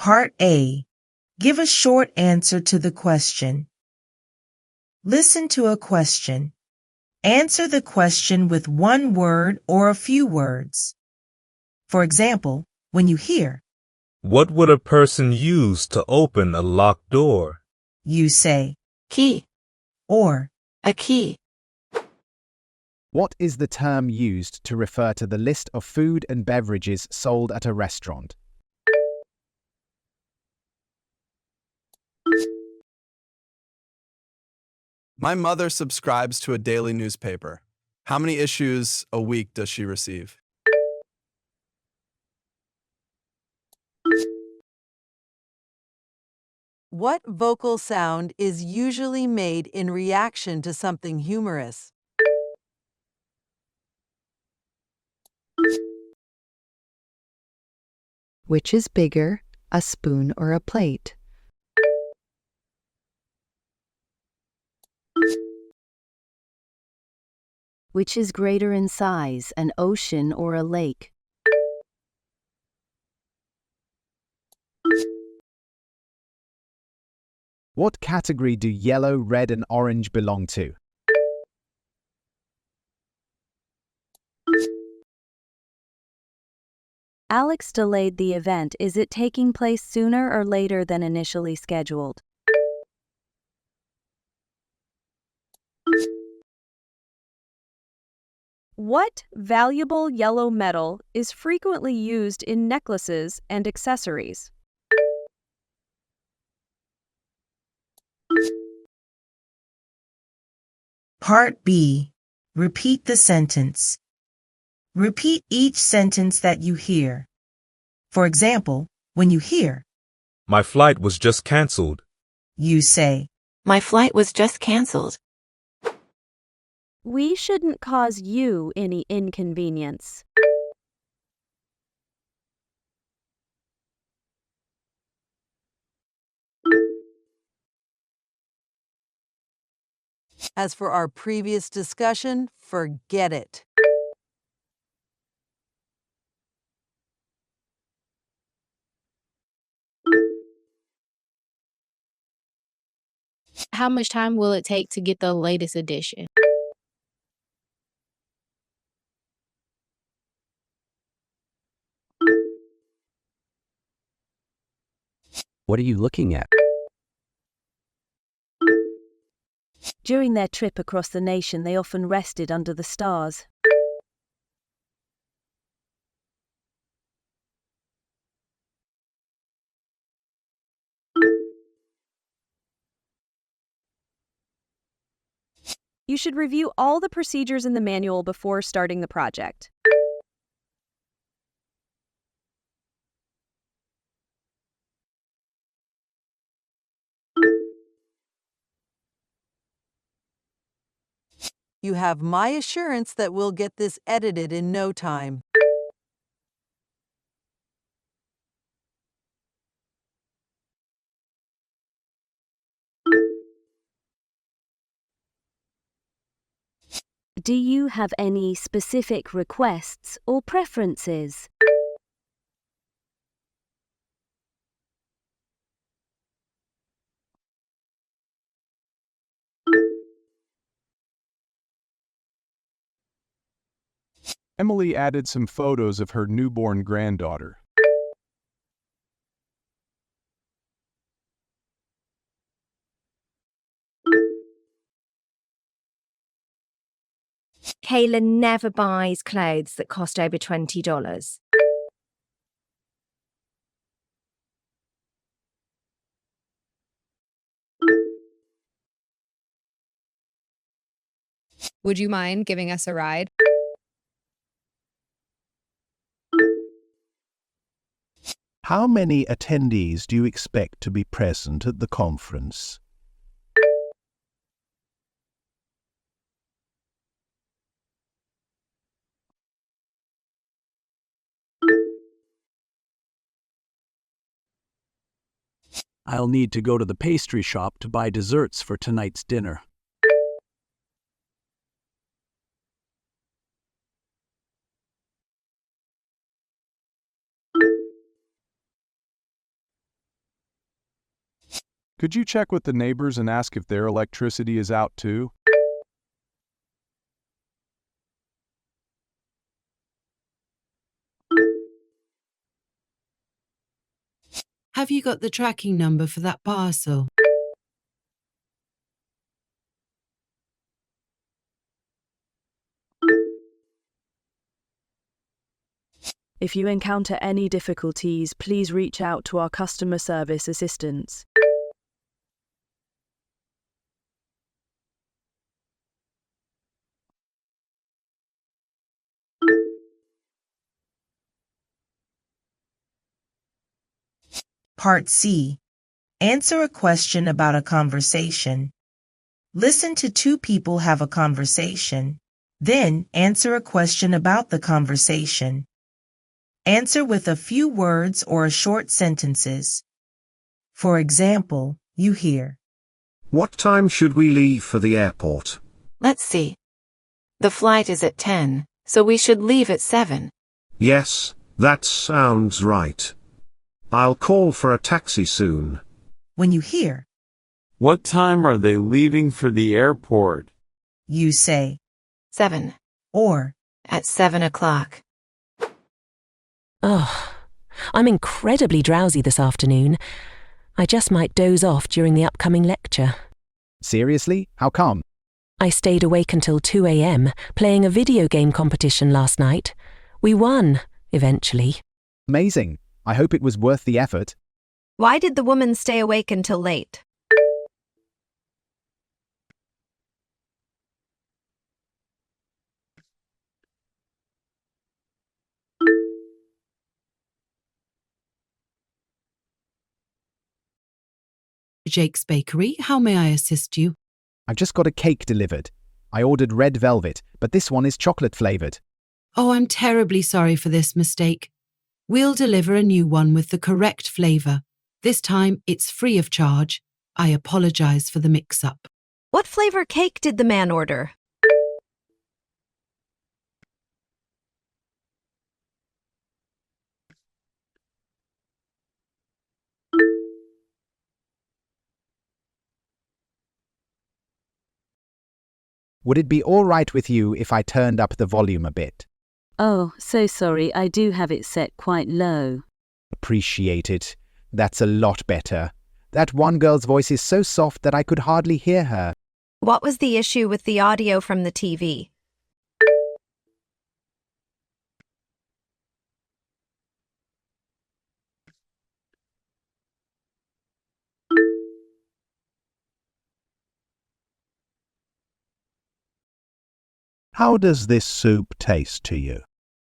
Part A. Give a short answer to the question. Listen to a question. Answer the question with one word or a few words. For example, when you hear, "What would a person use to open a locked door?" you say, Key. or, A key. What is the term used to refer to the list of food and beverages sold at a restaurant? My mother subscribes to a daily newspaper. How many issues a week does she receive? What vocal sound is usually made in reaction to something humorous? Which is bigger, a spoon or a plate? Which is greater in size, an ocean or a lake? What category do yellow, red, and orange belong to? Alex delayed the event. Is it taking place sooner or later than initially scheduled? What valuable yellow metal is frequently used in necklaces and accessories? Part B. Repeat the sentence. Repeat each sentence that you hear. For example, when you hear, "My flight was just canceled," you say, My flight was just canceled. We shouldn't cause you any inconvenience. As for our previous discussion, forget it. How much time will it take to get the latest edition? What are you looking at? During their trip across the nation, they often rested under the stars. You should review all the procedures in the manual before starting the project. You have my assurance that we'll get this edited in no time. Do you have any specific requests or preferences? Emily added some photos of her newborn granddaughter. Kayla never buys clothes that cost over $20. Would you mind giving us a ride? How many attendees do you expect to be present at the conference? I'll need to go to the pastry shop to buy desserts for tonight's dinner. Could you check with the neighbors and ask if their electricity is out too? Have you got the tracking number for that parcel? If you encounter any difficulties, please reach out to our customer service assistants. Part C. Answer a question about a conversation. Listen to two people have a conversation. Then answer a question about the conversation. Answer with a few words or short sentences. For example, you hear, What time should we leave for the airport? Let's see. The flight is at 10, so we should leave at 7. Yes, that sounds right. I'll call for a taxi soon. When you hear, What time are they leaving for the airport? you say, 7. or, At 7 o'clock. Oh, I'm incredibly drowsy this afternoon. I just might doze off during the upcoming lecture. Seriously? How come? I stayed awake until 2 a.m. playing a video game competition last night. We won, eventually. Amazing. I hope it was worth the effort. Why did the woman stay awake until late? Jake's Bakery, how may I assist you? I've just got a cake delivered. I ordered red velvet, but this one is chocolate flavored. Oh, I'm terribly sorry for this mistake. We'll deliver a new one with the correct flavor. This time it's free of charge. I apologize for the mix-up. What flavor cake did the man order? Would it be all right with you if I turned up the volume a bit? Oh, so sorry, I do have it set quite low. Appreciate it. That's a lot better. That one girl's voice is so soft that I could hardly hear her. What was the issue with the audio from the TV? How does this soup taste to you?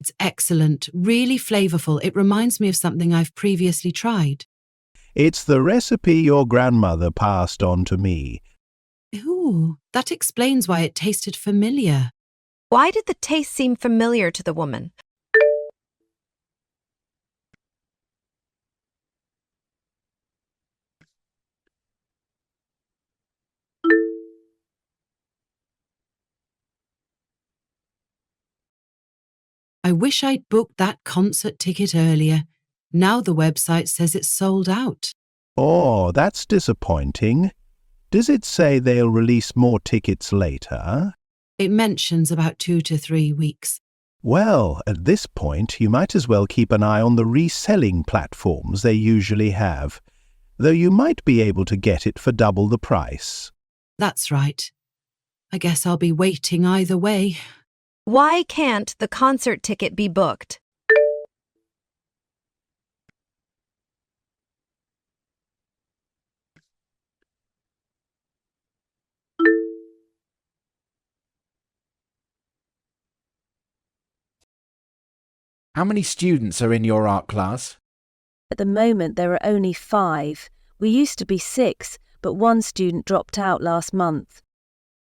It's excellent, really flavorful. It reminds me of something I've previously tried. It's the recipe your grandmother passed on to me. Ooh, that explains why it tasted familiar. Why did the taste seem familiar to the woman? I wish I'd booked that concert ticket earlier. Now the website says it's sold out. Oh, that's disappointing. Does it say they'll release more tickets later? It mentions about 2 to 3 weeks. Well, at this point, you might as well keep an eye on the reselling platforms they usually have, though you might be able to get it for double the price. That's right. I guess I'll be waiting either way. Why can't the concert ticket be booked? How many students are in your art class? At the moment, there are only 5. We used to be 6, but one student dropped out last month.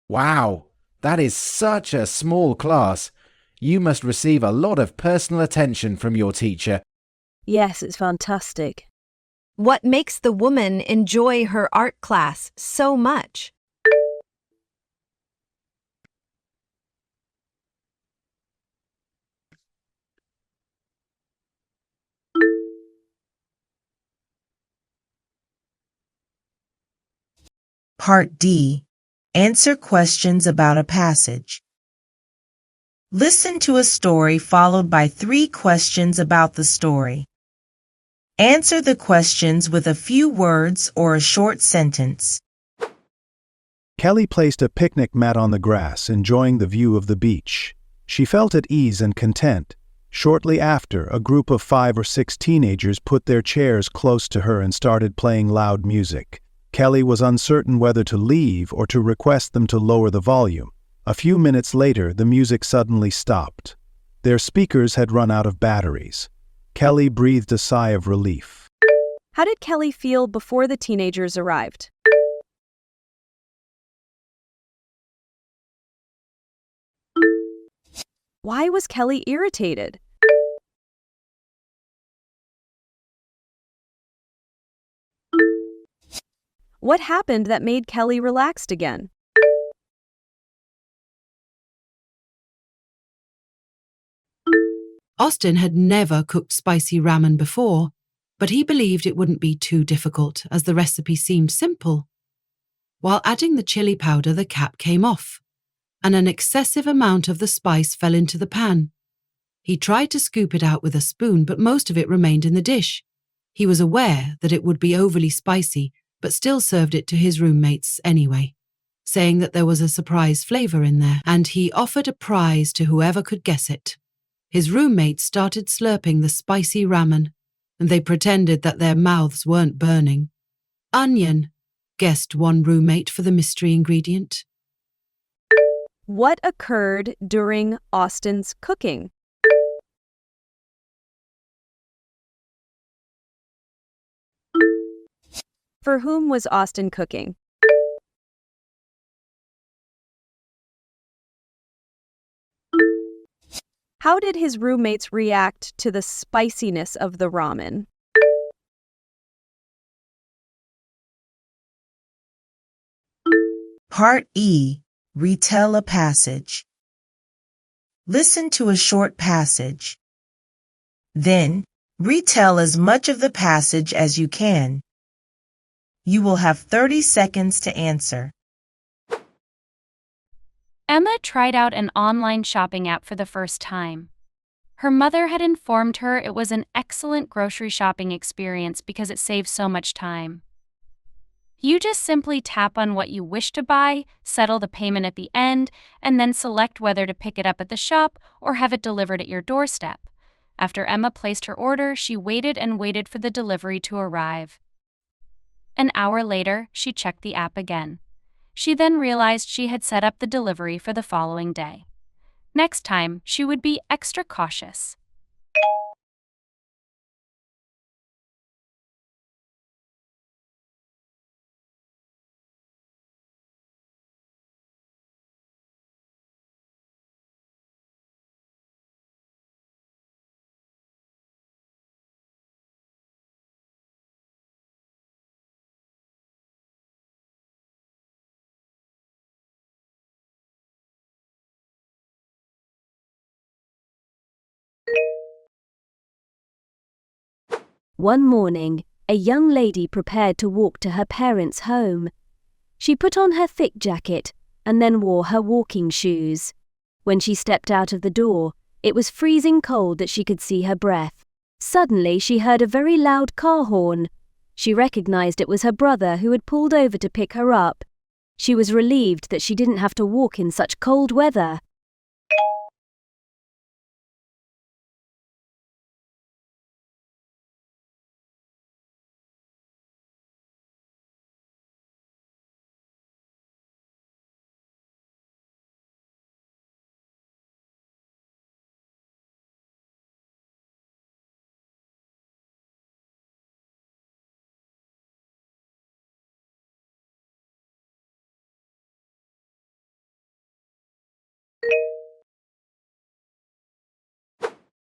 Wow, that is such a small class. You must receive a lot of personal attention from your teacher. Yes, it's fantastic. What makes the woman enjoy her art class so much? Part D. Answer questions about a passage. Listen to a story followed by 3 questions about the story. Answer the questions with a few words or a short sentence. Kelly placed a picnic mat on the grass, enjoying the view of the beach. She felt at ease and content. Shortly after, a group of 5 or 6 teenagers put their chairs close to her and started playing loud music. Kelly was uncertain whether to leave or to request them to lower the volume. A few minutes later, the music suddenly stopped. Their speakers had run out of batteries. Kelly breathed a sigh of relief. How did Kelly feel before the teenagers arrived? Why was Kelly irritated? What happened that made Kelly relaxed again? Austin had never cooked spicy ramen before, but he believed it wouldn't be too difficult as the recipe seemed simple. While adding the chili powder, the cap came off, and an excessive amount of the spice fell into the pan. He tried to scoop it out with a spoon, but most of it remained in the dish. He was aware that it would be overly spicy, but still served it to his roommates anyway, saying that there was a surprise flavor in there, and he offered a prize to whoever could guess it. His roommates started slurping the spicy ramen, and they pretended that their mouths weren't burning. Onion, guessed one roommate for the mystery ingredient. What occurred during Austin's cooking? For whom was Austin cooking? How did his roommates react to the spiciness of the ramen? Part E. Retell a passage. Listen to a short passage. Then, retell as much of the passage as you can. You will have 30 seconds to answer. Emma tried out an online shopping app for the first time. Her mother had informed her it was an excellent grocery shopping experience because it saves so much time. You just simply tap on what you wish to buy, settle the payment at the end, and then select whether to pick it up at the shop or have it delivered at your doorstep. After Emma placed her order, she waited and waited for the delivery to arrive. An hour later, she checked the app again. She then realized she had set up the delivery for the following day. Next time, she would be extra cautious. One morning, a young lady prepared to walk to her parents' home. She put on her thick jacket and then wore her walking shoes. When she stepped out of the door, it was freezing cold that she could see her breath. Suddenly, she heard a very loud car horn. She recognized it was her brother who had pulled over to pick her up. She was relieved that she didn't have to walk in such cold weather.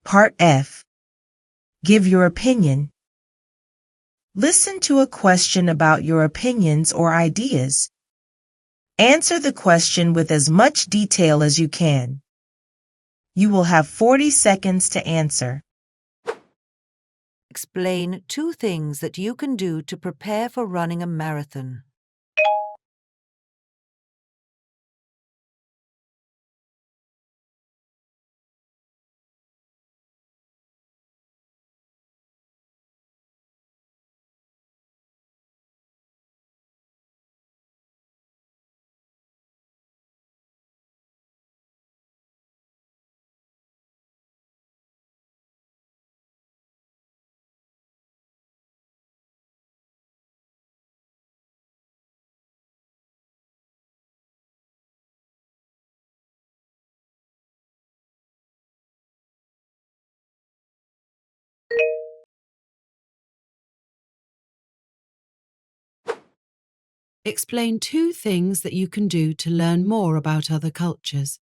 Part F. Give your opinion. Listen to a question about your opinions or ideas. Answer the question with as much detail as you can. You will have 40 seconds to answer. Explain 2 things that you can do to prepare for running a marathon. Explain 2 things that you can do to learn more about other cultures.